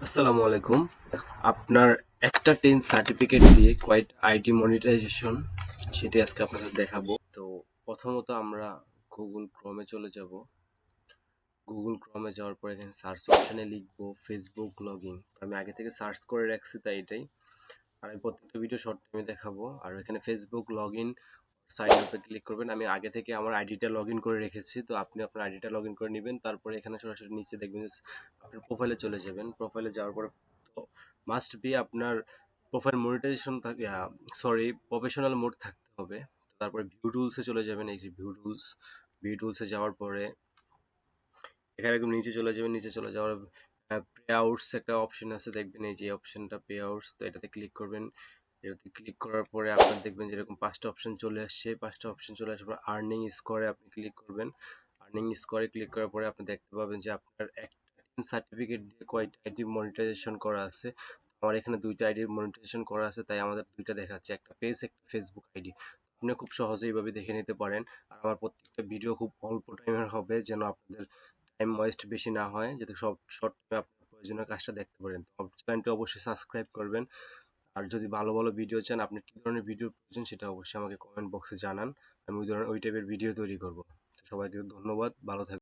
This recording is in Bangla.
আসসালামু আলাইকুম। আপনার একটা 10 সার্টিফিকেট দিয়ে কোয়াইট আইডি মনিটাইজেশন সেটি আজকে আপনাদের দেখাবো। তো প্রথমত আমরা গুগল ক্রোমে চলে যাব। গুগল ক্রোমে যাওয়ার পর এখানে সার্চ অপশনে লিখবো ফেসবুক লগইন। আমি আগে থেকে সার্চ করে রাখছি তাই এটাই। আর আমি প্রত্যেকটা ভিডিও শর্ট টাইমে দেখাবো। আর এখানে ফেসবুক লগইন সাইন আপে ক্লিক করবেন। আমি আগে থেকে আমার আইডিটা লগইন করে রেখেছি, তো আপনি আপনার আইডিটা লগইন করে নেবেন। তারপরে এখানে সরাসরি নিচে দেখবেন যে আপনার প্রোফাইলে চলে যাবেন। প্রোফাইলে যাওয়ার পরে তো মাস্ট বি আপনার প্রোফাইল মনিটাইজেশন থাকে, সরি প্রফেশনাল মোড থাকতে হবে। তারপরে ভিউ টুলসে চলে যাবেন। এই যে ভিউ টুলসে যাওয়ার পরে এখানে একদম নিচে চলে যাবেন। নিচে চলে যাওয়ার পে আউটস একটা অপশন আছে, দেখবেন এই যে অপশনটা পে আউটস, তো এটাতে ক্লিক করবেন। এটাতে ক্লিক করার পরে আপনার দেখবেন যে এরকম পাঁচটা অপশন চলে আসছে। পাঁচটা অপশন চলে আসার পর আর্নিং স্কোরে আপনি ক্লিক করবেন। আর্নিং স্কোরে ক্লিক করার পরে আপনি দেখতে পাবেন যে আপনার একটা সার্টিফিকেট দিয়ে কয়টা আইডি মনিটাইজেশন করা আছে। আমার এখানে দুইটা আইডির মনিটাইজেশন করা আছে, তাই আমাদের দুইটা দেখাচ্ছে, একটা পেজ একটা ফেসবুক আইডি। আপনি খুব সহজেই এইভাবে দেখে নিতে পারেন। আর আমার প্রত্যেকটা ভিডিও খুব অল্প টাইমের হবে, যেন আপনাদের টাইম ওয়েস্ট বেশি না হয়, যাতে সব শর্ট টাইমে আপনার প্রয়োজনীয় কাজটা দেখতে পারেন। তো আমার চ্যানেলটি অবশ্যই সাবস্ক্রাইব করবেন। আর যদি ভালো ভালো ভিডিও চান, আপনি কী ধরনের ভিডিও প্রয়োজন সেটা অবশ্যই আমাকে কমেন্ট বক্সে জানান। আমি ওই টাইপের ভিডিও তৈরি করব। সবাইকে ধন্যবাদ, ভালো থাকবেন।